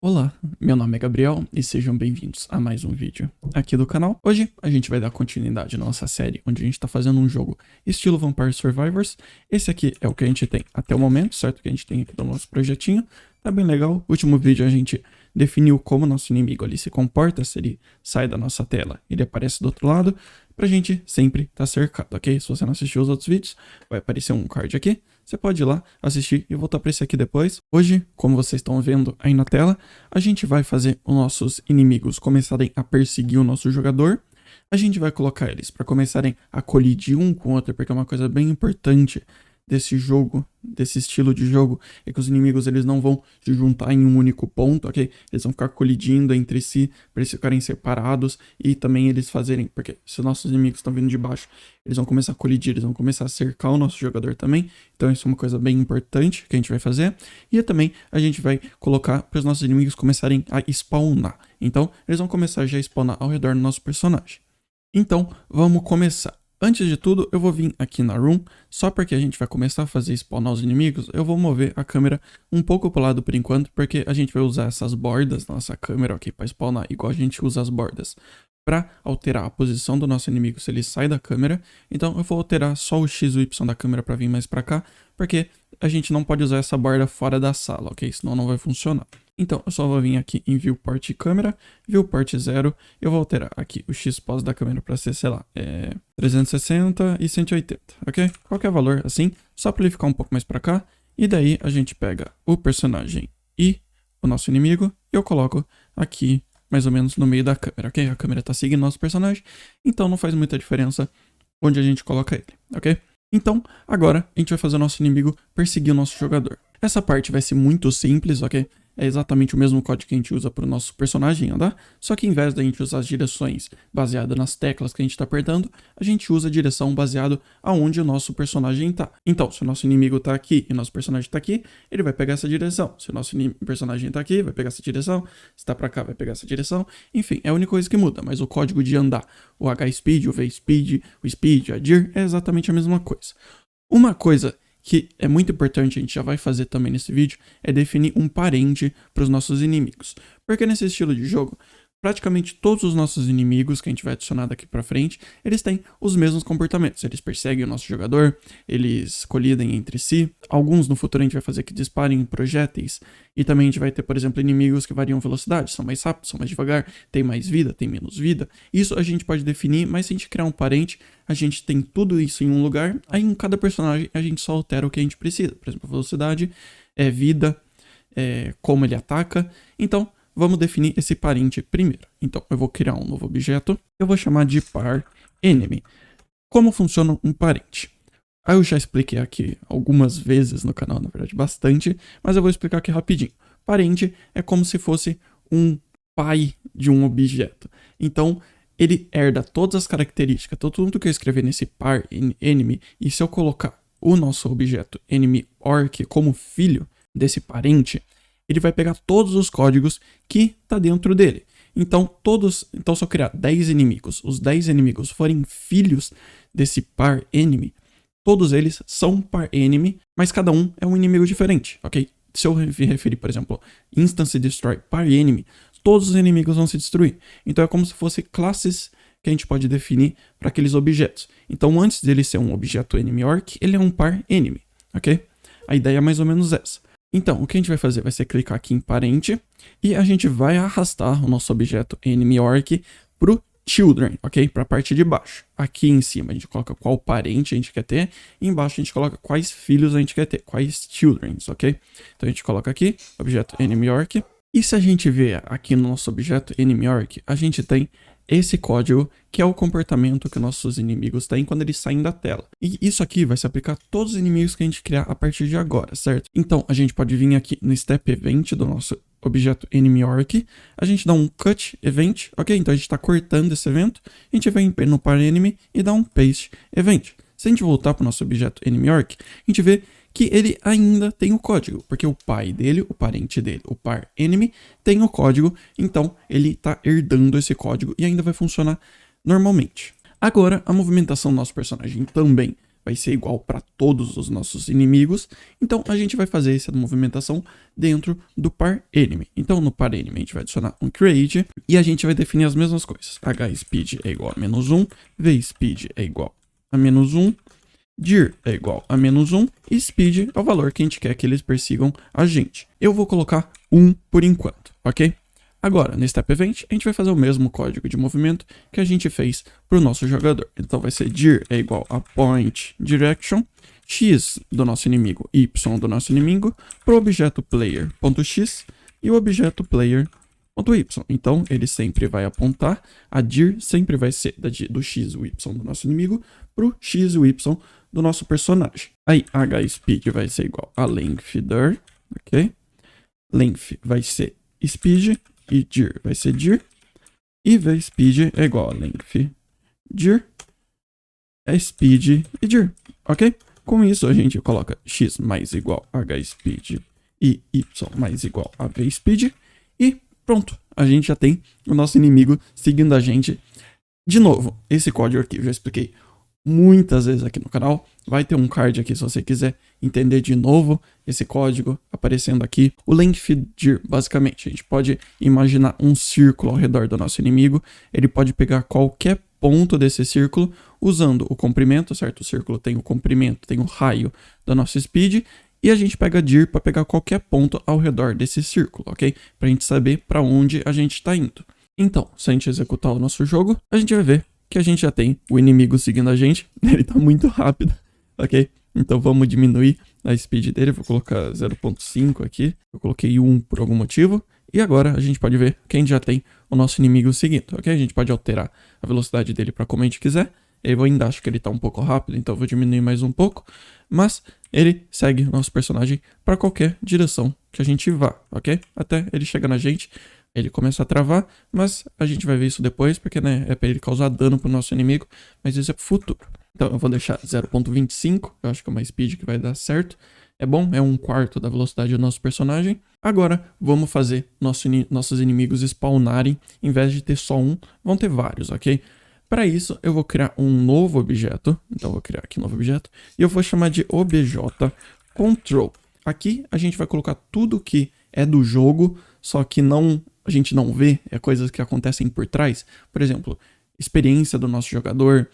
Olá, meu nome é Gabriel e sejam bem-vindos a mais um vídeo aqui do canal. Hoje a gente vai dar continuidade à nossa série, onde a gente está fazendo um jogo estilo Vampire Survivors. Esse aqui é o que a gente tem até o momento, certo? Que a gente tem aqui no nosso projetinho. Tá bem legal. No último vídeo a gente definiu como nosso inimigo ali se comporta, se ele sai da nossa tela, ele aparece do outro lado, pra gente sempre estar cercado, ok? Se você não assistiu os outros vídeos, vai aparecer um card aqui. Você pode ir lá, assistir e voltar para esse aqui depois. Hoje, como vocês estão vendo aí na tela, a gente vai fazer os nossos inimigos começarem a perseguir o nosso jogador. A gente vai colocar eles para começarem a colidir um com o outro, porque é uma coisa bem importante desse jogo, desse estilo de jogo, é que os inimigos eles não vão se juntar em um único ponto, ok? Eles vão ficar colidindo entre si, para eles ficarem separados e também eles fazerem, porque se os nossos inimigos estão vindo de baixo, eles vão começar a colidir, eles vão começar a cercar o nosso jogador também, então isso é uma coisa bem importante que a gente vai fazer, e também a gente vai colocar para os nossos inimigos começarem a spawnar, então eles vão começar já a spawnar ao redor do nosso personagem. Então, vamos começar. Antes de tudo, eu vou vir aqui na room, só porque a gente vai começar a fazer spawnar os inimigos, eu vou mover a câmera um pouco pro lado por enquanto, porque a gente vai usar essas bordas na nossa câmera aqui para spawnar, igual a gente usa as bordas, para alterar a posição do nosso inimigo se ele sai da câmera. Então eu vou alterar só o X e o Y da câmera para vir mais para cá, porque a gente não pode usar essa borda fora da sala, ok? Senão não vai funcionar. Então, eu só vou vir aqui em Viewport câmera, Viewport 0, eu vou alterar aqui o X-Pose da câmera para ser, sei lá, 360 e 180, ok? Qualquer valor assim, só para ele ficar um pouco mais para cá, e daí a gente pega o personagem e o nosso inimigo, e eu coloco aqui mais ou menos no meio da câmera, ok? A câmera tá seguindo nosso personagem, então não faz muita diferença onde a gente coloca ele, ok? Então, agora a gente vai fazer o nosso inimigo perseguir o nosso jogador. Essa parte vai ser muito simples, ok? É exatamente o mesmo código que a gente usa para o nosso personagem andar, só que em vez da gente usar as direções baseadas nas teclas que a gente está apertando, a gente usa a direção baseada aonde o nosso personagem está. Então, se o nosso inimigo está aqui e o nosso personagem está aqui, ele vai pegar essa direção. Se o nosso personagem está aqui, vai pegar essa direção. Se está para cá, vai pegar essa direção. Enfim, é a única coisa que muda, mas o código de andar, o H-Speed, o V-Speed, o Speed, a Dir, é exatamente a mesma coisa. Uma coisa que é muito importante, a gente já vai fazer também nesse vídeo, é definir um parente para os nossos inimigos. Porque nesse estilo de jogo, praticamente todos os nossos inimigos que a gente vai adicionar daqui para frente, eles têm os mesmos comportamentos. Eles perseguem o nosso jogador, eles colidem entre si. Alguns no futuro a gente vai fazer que disparem projéteis. E também a gente vai ter, por exemplo, inimigos que variam velocidade, são mais rápidos, são mais devagar, tem mais vida, tem menos vida. Isso a gente pode definir, mas se a gente criar um parente, a gente tem tudo isso em um lugar, aí em cada personagem a gente só altera o que a gente precisa. Por exemplo, velocidade, vida, como ele ataca. Então, vamos definir esse parente primeiro. Então, eu vou criar um novo objeto, eu vou chamar de par enemy. Como funciona um parente? Eu já expliquei aqui algumas vezes no canal, na verdade bastante, mas eu vou explicar aqui rapidinho. Parente é como se fosse um pai de um objeto. Então, ele herda todas as características, tudo que eu escrever nesse par enemy, e se eu colocar o nosso objeto enemy orc como filho desse parente, ele vai pegar todos os códigos que tá dentro dele. Então, se eu criar 10 inimigos, os 10 inimigos forem filhos desse par enemy, todos eles são par enemy, mas cada um é um inimigo diferente, ok? Se eu me referir, por exemplo, Instance Destroy par enemy, todos os inimigos vão se destruir. Então é como se fosse classes que a gente pode definir para aqueles objetos. Então antes dele ser um objeto enemy orc, ele é um par enemy, ok? A ideia é mais ou menos essa. Então, o que a gente vai fazer vai ser clicar aqui em parente e a gente vai arrastar o nosso objeto enemy orc pro children, ok? Para a parte de baixo. Aqui em cima a gente coloca qual parente a gente quer ter, e embaixo a gente coloca quais filhos a gente quer ter, quais children, ok? Então a gente coloca aqui, objeto enemy orc, e se a gente ver aqui no nosso objeto enemy orc, a gente tem esse código que é o comportamento que nossos inimigos têm quando eles saem da tela. E isso aqui vai se aplicar a todos os inimigos que a gente criar a partir de agora, certo? Então a gente pode vir aqui no step event do nosso objeto enemy orc, a gente dá um cut event, ok? Então a gente está cortando esse evento, a gente vem no par enemy e dá um paste event. Se a gente voltar para o nosso objeto enemy orc, a gente vê que ele ainda tem o código, porque o pai dele, o parente dele, o par enemy, tem o código, então ele está herdando esse código e ainda vai funcionar normalmente. Agora, a movimentação do nosso personagem também vai ser igual para todos os nossos inimigos. Então a gente vai fazer essa movimentação dentro do parEnemy. Então no parEnemy a gente vai adicionar um create e a gente vai definir as mesmas coisas. HSpeed é igual a -1, VSpeed é igual a -1, dir é igual a -1 e speed é o valor que a gente quer que eles persigam a gente. Eu vou colocar 1 por enquanto, ok? Agora, no Step Event, a gente vai fazer o mesmo código de movimento que a gente fez para o nosso jogador. Então vai ser dir é igual a point direction, x do nosso inimigo, y do nosso inimigo, para o objeto player.x e o objeto player.y. Então ele sempre vai apontar, a dir sempre vai ser do x e o y do nosso inimigo para o x e o y do nosso personagem. Aí hspeed vai ser igual a length dir, ok? Length vai ser speed e dir vai ser dir. E vspeed é igual a length dir, speed e dir, ok? Com isso a gente coloca x mais igual a hspeed e y mais igual a vspeed e pronto. A gente já tem o nosso inimigo seguindo a gente. De novo, esse código aqui eu já expliquei muitas vezes aqui no canal. Vai ter um card aqui se você quiser entender de novo esse código aparecendo aqui. O length dir, basicamente, a gente pode imaginar um círculo ao redor do nosso inimigo. Ele pode pegar qualquer ponto desse círculo usando o comprimento, certo? O círculo tem o comprimento, tem o raio da nossa speed. E a gente pega dir para pegar qualquer ponto ao redor desse círculo, ok? Para a gente saber para onde a gente está indo. Então, se a gente executar o nosso jogo, a gente vai ver que a gente já tem o inimigo seguindo a gente. Ele tá muito rápido, ok? Então vamos diminuir a speed dele. Vou colocar 0.5 aqui. Eu coloquei 1 por algum motivo. E agora a gente pode ver que a gente já tem o nosso inimigo seguindo, ok? A gente pode alterar a velocidade dele para como a gente quiser. Eu ainda acho que ele tá um pouco rápido, então eu vou diminuir mais um pouco. Mas ele segue o nosso personagem para qualquer direção que a gente vá, ok? Até ele chegar na gente. Ele começa a travar, mas a gente vai ver isso depois, porque né, é para ele causar dano pro nosso inimigo, mas isso é pro futuro. Então eu vou deixar 0.25, eu acho que é uma speed que vai dar certo. É bom, é 1/4 da velocidade do nosso personagem. Agora vamos fazer nossos inimigos spawnarem, em vez de ter só um, vão ter vários, ok? Para isso eu vou criar um novo objeto, então eu vou criar aqui um novo objeto, e eu vou chamar de obj_control. Aqui a gente vai colocar tudo que é do jogo, só que a gente não vê, é coisas que acontecem por trás. Por exemplo, experiência do nosso jogador,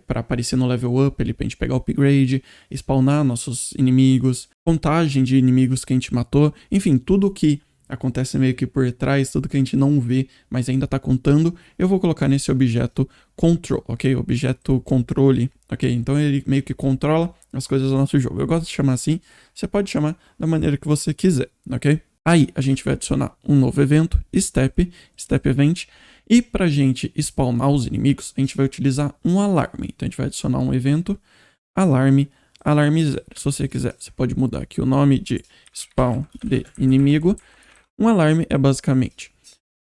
para aparecer no level up, pra gente pegar o upgrade, spawnar nossos inimigos, contagem de inimigos que a gente matou, enfim, tudo que acontece meio que por trás, tudo que a gente não vê, mas ainda tá contando, eu vou colocar nesse objeto control, ok? Objeto controle, ok? Então ele meio que controla as coisas do nosso jogo. Eu gosto de chamar assim, você pode chamar da maneira que você quiser, ok? Aí a gente vai adicionar um novo evento, step event, e pra gente spawnar os inimigos, a gente vai utilizar um alarme. Então a gente vai adicionar um evento, alarme 0. Se você quiser, você pode mudar aqui o nome de spawn de inimigo. Um alarme é basicamente,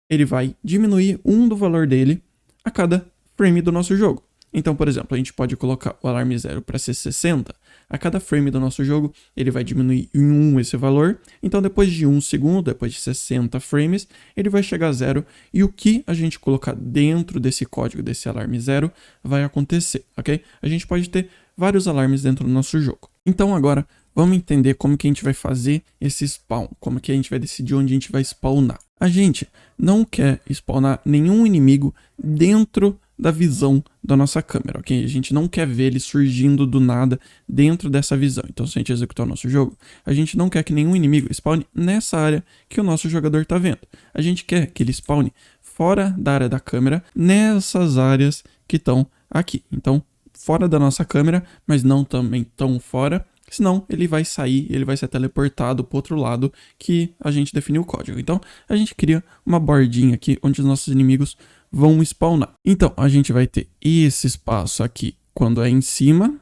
ele vai diminuir do valor dele a cada frame do nosso jogo. Então, por exemplo, a gente pode colocar o alarme 0 para ser 60. A cada frame do nosso jogo, ele vai diminuir em 1 esse valor. Então, depois de 1 segundo, depois de 60 frames, ele vai chegar a 0. E o que a gente colocar dentro desse código, desse alarme 0, vai acontecer, ok? A gente pode ter vários alarmes dentro do nosso jogo. Então, agora, vamos entender como que a gente vai fazer esse spawn. Como que a gente vai decidir onde a gente vai spawnar. A gente não quer spawnar nenhum inimigo dentro da visão da nossa câmera, ok? A gente não quer ver ele surgindo do nada dentro dessa visão. Então, se a gente executar o nosso jogo, a gente não quer que nenhum inimigo spawne nessa área que o nosso jogador está vendo. A gente quer que ele spawne fora da área da câmera, nessas áreas que estão aqui. Então, fora da nossa câmera, mas não também tão fora, senão ele vai sair, ele vai ser teleportado para o outro lado que a gente definiu o código. Então, a gente cria uma bordinha aqui onde os nossos inimigos vão spawnar. Então, a gente vai ter esse espaço aqui quando é em cima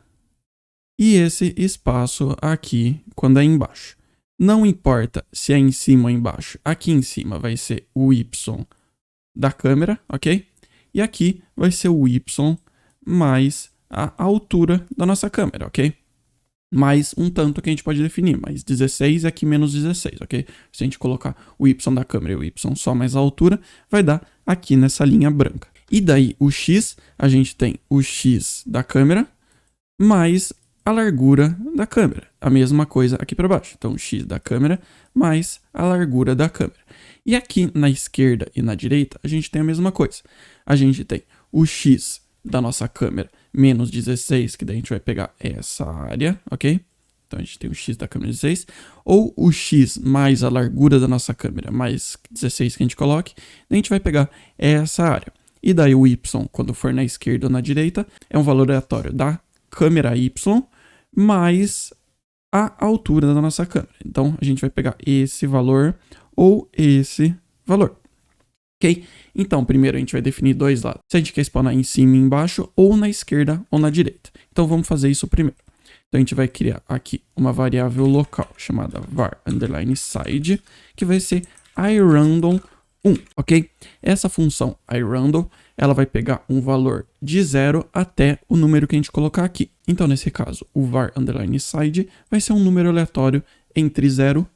e esse espaço aqui quando é embaixo. Não importa se é em cima ou embaixo. Aqui em cima vai ser o Y da câmera, ok? E aqui vai ser o Y mais a altura da nossa câmera, ok? Mais um tanto que a gente pode definir, mais 16 é aqui menos 16, ok? Se a gente colocar o Y da câmera e o Y só mais a altura, vai dar aqui nessa linha branca. E daí o X, a gente tem o X da câmera mais a largura da câmera. A mesma coisa aqui para baixo. Então, x da câmera mais a largura da câmera. E aqui na esquerda e na direita, a gente tem a mesma coisa. A gente tem o x da nossa câmera menos 16, que daí a gente vai pegar essa área, ok? Então, a gente tem o x da câmera 16, ou o x mais a largura da nossa câmera mais 16 que a gente coloque, daí a gente vai pegar essa área. E daí o y, quando for na esquerda ou na direita, é um valor aleatório da câmera y mais a altura da nossa câmera. Então, a gente vai pegar esse valor ou esse valor. Ok? Então, primeiro a gente vai definir dois lados. Se a gente quer spawnar em cima e embaixo, ou na esquerda ou na direita. Então, vamos fazer isso primeiro. Então, a gente vai criar aqui uma variável local chamada var_side, que vai ser irandom1, ok? Essa função irandom, ela vai pegar um valor de 0 até o número que a gente colocar aqui. Então, nesse caso, o var_side vai ser um número aleatório entre 0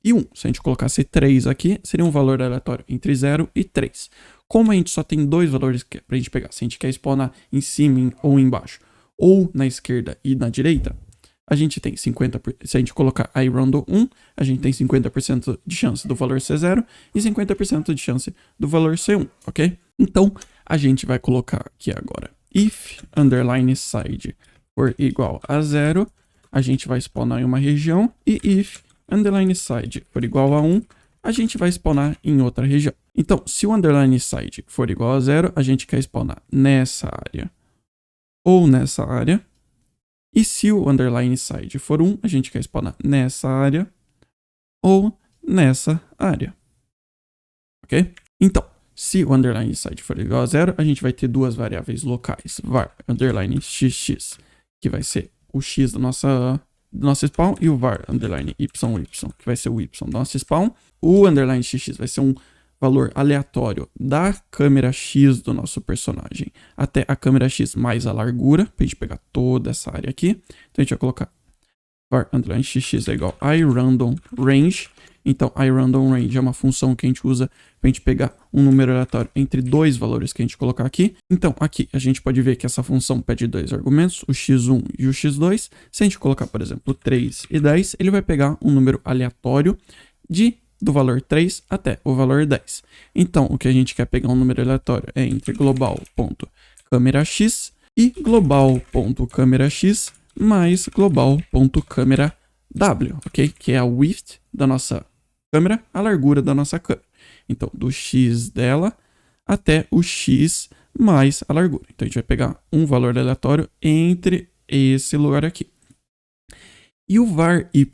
e 1. Se a gente colocasse 3 aqui, seria um valor aleatório entre 0 e 3. Como a gente só tem dois valores para a gente pegar, se a gente quer spawnar em cima ou embaixo, ou na esquerda e na direita, a gente tem 50%, se a gente colocar irandom1, a gente tem 50% de chance do valor ser 0 e 50% de chance do valor ser 1, ok? Então, a gente vai colocar aqui agora, if _side for igual a 0, a gente vai spawnar em uma região, e if _side for igual a 1, a gente vai spawnar em outra região. Então, se o _side for igual a 0, a gente quer spawnar nessa área ou nessa área. E se o _side for 1, a gente quer spawnar nessa área ou nessa área. Ok? Então, se o _side for igual a 0, a gente vai ter duas variáveis locais. var_xx, que vai ser o x do nosso spawn, e o var_yy, que vai ser o y do nosso spawn. O _xx vai ser um valor aleatório da câmera X do nosso personagem até a câmera X mais a largura, para a gente pegar toda essa área aqui. Então a gente vai colocar var_xx é igual a iRandomRange. Então iRandomRange é uma função que a gente usa para a gente pegar um número aleatório entre dois valores que a gente colocar aqui. Então aqui a gente pode ver que essa função pede dois argumentos, o x1 e o x2. Se a gente colocar, por exemplo, 3 e 10, ele vai pegar um número aleatório do valor 3 até o valor 10. Então, o que a gente quer pegar um número aleatório é entre global.câmera_x e global.câmera_x mais global.câmera_w, ok? Que é a width da nossa câmera, a largura da nossa câmera. Então, do x dela até o x mais a largura. Então, a gente vai pegar um valor aleatório entre esse lugar aqui. E o var y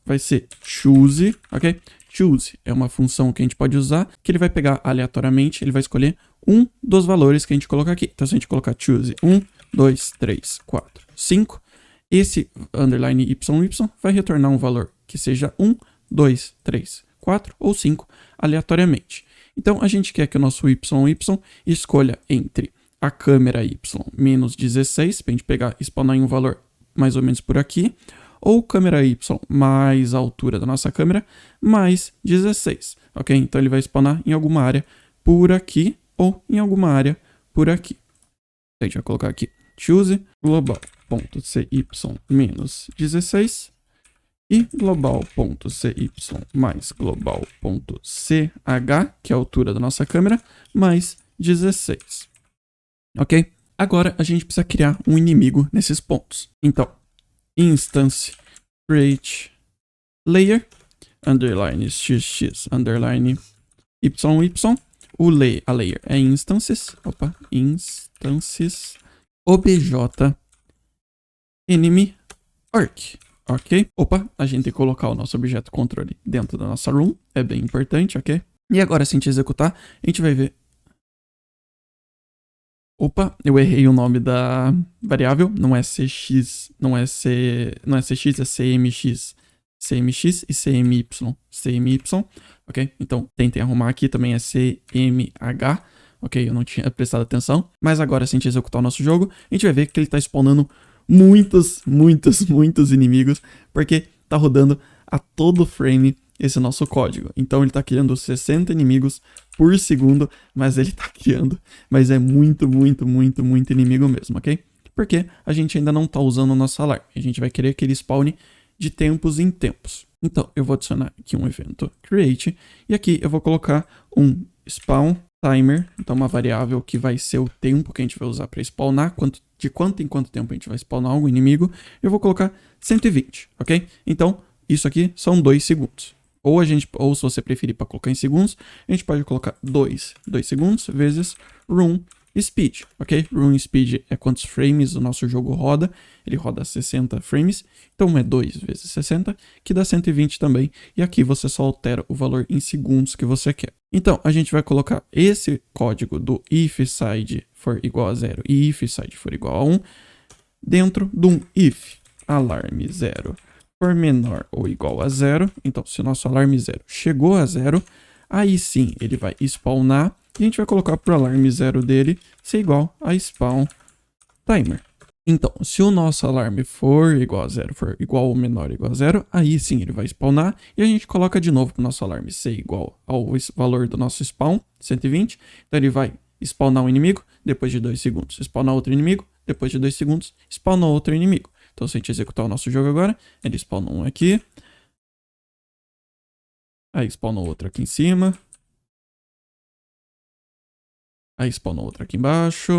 vai ser choose, ok? Choose é uma função que a gente pode usar, que ele vai pegar aleatoriamente, ele vai escolher um dos valores que a gente colocar aqui. Então, se a gente colocar choose 1, 2, 3, 4, 5, esse _yy vai retornar um valor que seja 1, 2, 3, 4 ou 5 aleatoriamente. Então, a gente quer que o nosso y escolha entre a câmera y menos 16, para a gente pegar e spawnar em um valor mais ou menos por aqui, ou câmera y mais a altura da nossa câmera mais 16, ok? Então ele vai spawnar em alguma área por aqui ou em alguma área por aqui. A gente vai colocar aqui choose global.cy menos 16 e global.cy mais global.ch, que é a altura da nossa câmera, mais 16, ok? Agora a gente precisa criar um inimigo nesses pontos. Então, instance create layer _xx _yy. A layer é instances, obj enemy arc, ok? A gente tem que colocar o nosso objeto controle dentro da nossa room, é bem importante, ok? E agora, se a gente executar, a gente vai ver. Eu errei o nome da variável, não é cx, não é cx, é cmx. CMX e CMY, ok? Então, tentem arrumar aqui, também é CMH, ok? Eu não tinha prestado atenção. Mas agora, se a gente executar o nosso jogo, a gente vai ver que ele está spawnando muitos inimigos, porque tá rodando a todo frame esse nosso código. Então, ele tá criando 60 inimigos por segundo, mas ele tá criando, mas é muito inimigo mesmo, ok? porque a gente ainda não está usando o nosso alarme. A gente vai querer que ele spawne de tempos em tempos. Então, eu vou adicionar aqui um evento create, e aqui eu vou colocar um spawn timer, então uma variável que vai ser o tempo que a gente vai usar para spawnar, de quanto em quanto tempo a gente vai spawnar algum inimigo. Eu vou colocar 120, ok? Então, isso aqui são 2 segundos. Ou se você preferir para colocar em segundos, a gente pode colocar 2 segundos vezes room speed, ok? Room speed é quantos frames o nosso jogo roda. Ele roda 60 frames, então é 2 vezes 60, que dá 120 também. E aqui você só altera o valor em segundos que você quer. Então, a gente vai colocar esse código do if side for igual a 0 e if side for igual a 1 dentro de um if alarme 0 for menor ou igual a 0. Então, se o nosso alarme 0 chegou a 0, aí sim ele vai spawnar. E a gente vai colocar para o alarme 0 dele ser igual a spawn timer. Então, se o nosso alarme for igual a 0, for igual ou menor ou igual a 0, aí sim ele vai spawnar. E a gente coloca de novo para o nosso alarme ser igual ao valor do nosso spawn, 120. Então ele vai spawnar um inimigo, depois de 2 segundos. Spawnar outro inimigo, depois de 2 segundos. Spawnar outro inimigo. Então, se a gente executar o nosso jogo agora, ele spawna um aqui. Aí spawna outro aqui em cima. Aí spawnou outra aqui embaixo.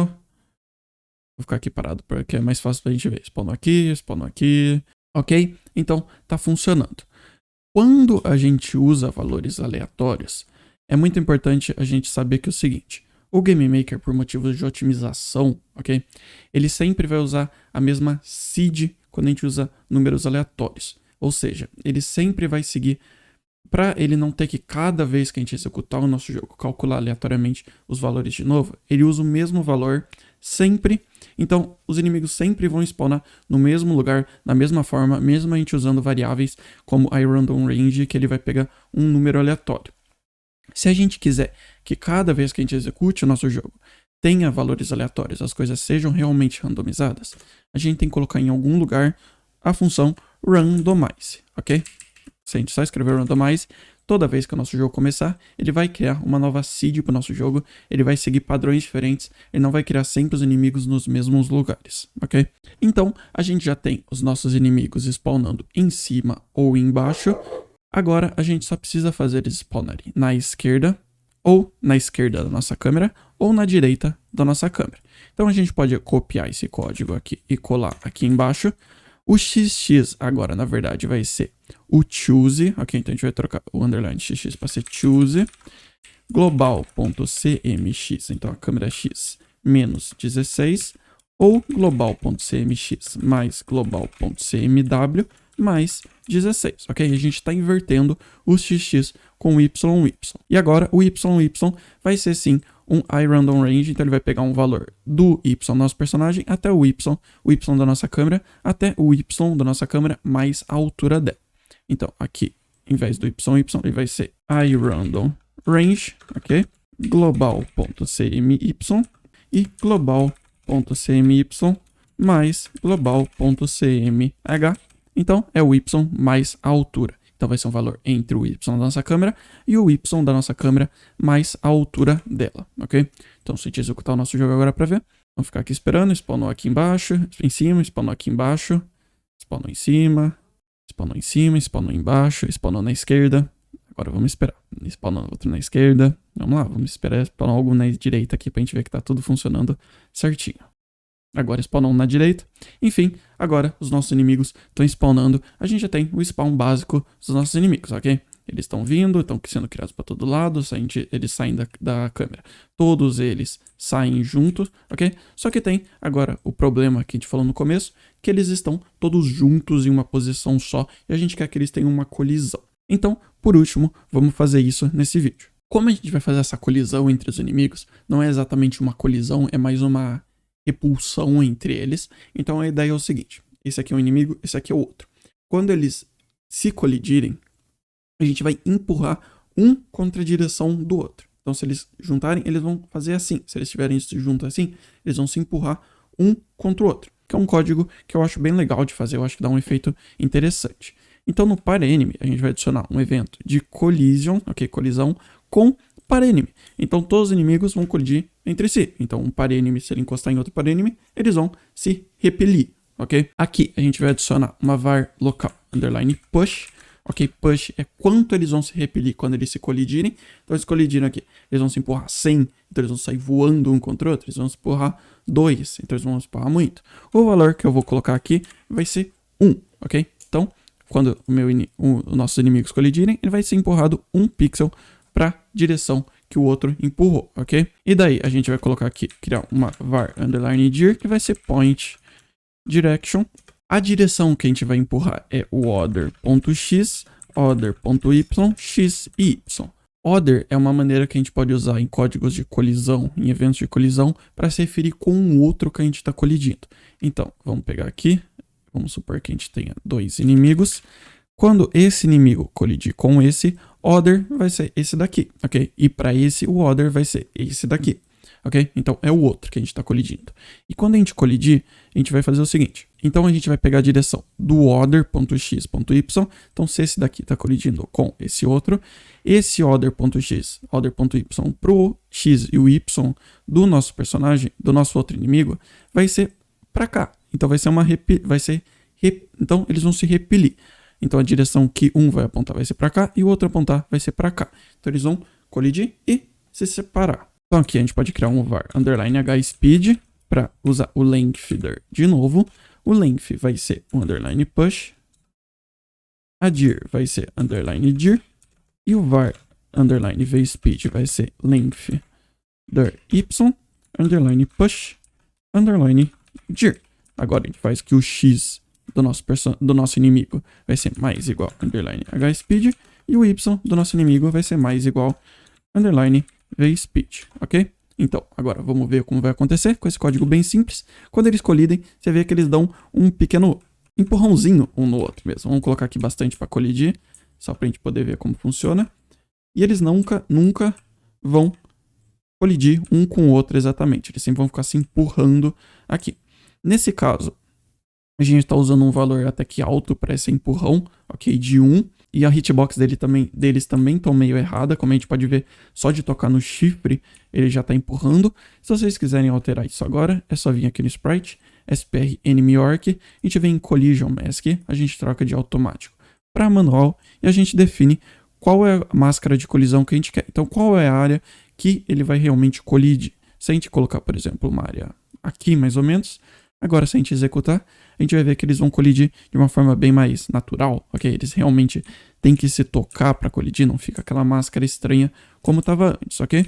Vou ficar aqui parado porque é mais fácil pra gente ver. Spawnou aqui. Ok? Então, tá funcionando. Quando a gente usa valores aleatórios, é muito importante a gente saber que é o seguinte. O Game Maker, por motivos de otimização, ok? Ele sempre vai usar a mesma seed quando a gente usa números aleatórios. Ou seja, ele sempre vai seguir... Para ele não ter que, cada vez que a gente executar o nosso jogo, calcular aleatoriamente os valores de novo, ele usa o mesmo valor sempre. Então, os inimigos sempre vão spawnar no mesmo lugar, da mesma forma, mesmo a gente usando variáveis como iRandom Range, que ele vai pegar um número aleatório. Se a gente quiser que cada vez que a gente execute o nosso jogo tenha valores aleatórios, as coisas sejam realmente randomizadas, a gente tem que colocar em algum lugar a função randomize, ok? Se a gente só escrever randomize, toda vez que o nosso jogo começar, ele vai criar uma nova seed para o nosso jogo, ele vai seguir padrões diferentes, ele não vai criar sempre os inimigos nos mesmos lugares, ok? Então, a gente já tem os nossos inimigos spawnando em cima ou embaixo, agora a gente só precisa fazer eles spawnarem na esquerda, ou na esquerda da nossa câmera, ou na direita da nossa câmera. Então a gente pode copiar esse código aqui e colar aqui embaixo. O XX agora, na verdade, vai ser o choose, ok? Então a gente vai trocar o underline XX para ser choose, global.cmx, então a câmera X menos 16, ou global.cmx mais global.cmw mais 16, ok? A gente está invertendo o XX com o YY. E agora o YY vai ser sim um iRandom Range, então ele vai pegar um valor do Y do nosso personagem até o Y da nossa câmera, até o Y da nossa câmera mais a altura dela. Então aqui, em vez do YY, ele vai ser iRandom Range, ok? Global.cmy e global.cmy mais global.cmh. Então é o Y mais a altura. Então vai ser um valor entre o Y da nossa câmera e o Y da nossa câmera mais a altura dela, ok? Então se a gente executar o nosso jogo agora para ver, vamos ficar aqui esperando, spawnou aqui embaixo, em cima, spawnou aqui embaixo, spawnou em cima, spawnou embaixo, spawnou na esquerda. Agora vamos esperar, spawnou outro na esquerda, vamos lá, vamos esperar spawnar algo na direita aqui pra gente ver que tá tudo funcionando certinho. Agora spawnou na direita. Enfim, agora os nossos inimigos estão spawnando. A gente já tem o spawn básico dos nossos inimigos, ok? Eles estão vindo, estão sendo criados para todo lado, eles saem da câmera. Todos eles saem juntos, ok? Só que tem agora o problema que a gente falou no começo, que eles estão todos juntos em uma posição só e a gente quer que eles tenham uma colisão. Então, por último, vamos fazer isso nesse vídeo. Como a gente vai fazer essa colisão entre os inimigos, não é exatamente uma colisão, é mais uma repulsão entre eles. Então a ideia é o seguinte, esse aqui é um inimigo, esse aqui é o outro. Quando eles se colidirem, a gente vai empurrar um contra a direção do outro. Então se eles juntarem, eles vão fazer assim. Se eles estiverem juntos assim, eles vão se empurrar um contra o outro. Que é um código que eu acho bem legal de fazer, eu acho que dá um efeito interessante. Então no ParEnemy, a gente vai adicionar um evento de collision, ok, colisão, com parênime. Então todos os inimigos vão colidir entre si. Então um parênime, se ele encostar em outro parênime, eles vão se repelir, ok? Aqui a gente vai adicionar uma var local underline push. Ok, push é quanto eles vão se repelir quando eles se colidirem. Então eles colidiram aqui, eles vão se empurrar 100, então eles vão sair voando um contra o outro. Eles vão se empurrar 2, então eles vão se empurrar muito. O valor que eu vou colocar aqui vai ser 1, ok? Então, quando os nossos inimigos colidirem, ele vai ser empurrado 1 pixel para a direção que o outro empurrou, ok? E daí a gente vai colocar aqui, criar uma var underline dir, que vai ser point direction. A direção que a gente vai empurrar é o order.x, order.y, x e y. Order é uma maneira que a gente pode usar em códigos de colisão, em eventos de colisão, para se referir com o outro que a gente está colidindo. Então, vamos pegar aqui, vamos supor que a gente tenha 2 inimigos. Quando esse inimigo colidir com esse, order vai ser esse daqui, ok? E para esse, o order vai ser esse daqui. Ok? Então é o outro que a gente está colidindo. E quando a gente colidir, a gente vai fazer o seguinte. Então a gente vai pegar a direção do order.x.y. Então se esse daqui está colidindo com esse outro, esse order.x, order.y pro x e o y do nosso personagem, do nosso outro inimigo, vai ser para cá. Então vai ser então eles vão se repelir. Então a direção que um vai apontar vai ser para cá e o outro apontar vai ser para cá. Então eles vão colidir e se separar. Então aqui a gente pode criar um var underline hspeed para usar o length de novo. O length vai ser o underline push. A dir vai ser underline dir. E o var underline vspeed vai ser length y underline push underline dir. Agora a gente faz que o x do nosso inimigo vai ser mais igual underline hspeed. E o y do nosso inimigo vai ser mais igual underline vspeed, ok? Então, agora vamos ver como vai acontecer com esse código bem simples. Quando eles colidem, você vê que eles dão um pequeno empurrãozinho um no outro mesmo. Vamos colocar aqui bastante para colidir, só para a gente poder ver como funciona. E eles nunca vão colidir um com o outro exatamente. Eles sempre vão ficar se empurrando aqui. Nesse caso, a gente está usando um valor até que alto para esse empurrão, ok? De 1. E a hitbox deles também estão meio errada, como a gente pode ver, só de tocar no chifre, ele já está empurrando. Se vocês quiserem alterar isso agora, é só vir aqui no Sprite, SPR Enemy Orc, a gente vem em Collision Mask, a gente troca de automático para manual e a gente define qual é a máscara de colisão que a gente quer. Então, qual é a área que ele vai realmente colidir. Se a gente colocar, por exemplo, uma área aqui, mais ou menos, agora se a gente executar, a gente vai ver que eles vão colidir de uma forma bem mais natural, ok? Eles realmente têm que se tocar para colidir, não fica aquela máscara estranha como estava antes, ok?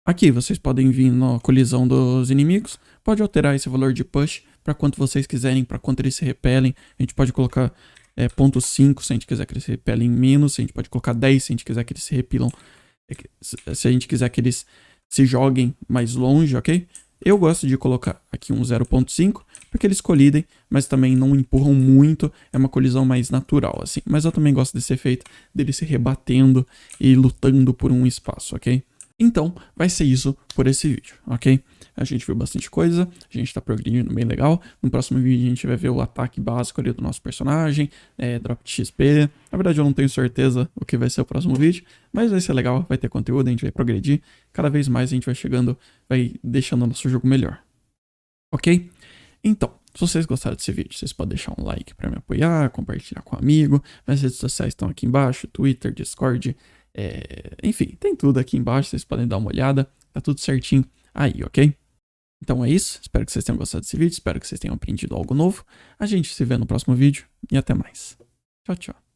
Aqui vocês podem vir na colisão dos inimigos, pode alterar esse valor de push para quanto vocês quiserem, para quanto eles se repelem. A gente pode colocar 0,5 se a gente quiser que eles se repelem menos, a gente pode colocar 10 se a gente quiser que eles se repilam, se a gente quiser que eles se joguem mais longe, ok? Eu gosto de colocar aqui um 0,5, porque eles colidem, mas também não empurram muito, é uma colisão mais natural, assim. Mas eu também gosto desse efeito deles se rebatendo e lutando por um espaço, ok? Então, vai ser isso por esse vídeo, ok? A gente viu bastante coisa, a gente tá progredindo bem legal. No próximo vídeo a gente vai ver o ataque básico ali do nosso personagem, drop de XP. Na verdade eu não tenho certeza o que vai ser o próximo vídeo, mas vai ser legal, vai ter conteúdo, a gente vai progredir. Cada vez mais a gente vai chegando, vai deixando o nosso jogo melhor, ok? Então, se vocês gostaram desse vídeo, vocês podem deixar um like para me apoiar, compartilhar com um amigo. Minhas redes sociais estão aqui embaixo, Twitter, Discord, enfim, tem tudo aqui embaixo, vocês podem dar uma olhada, tá tudo certinho aí, ok? Então é isso, espero que vocês tenham gostado desse vídeo, espero que vocês tenham aprendido algo novo. A gente se vê no próximo vídeo e até mais. Tchau, tchau.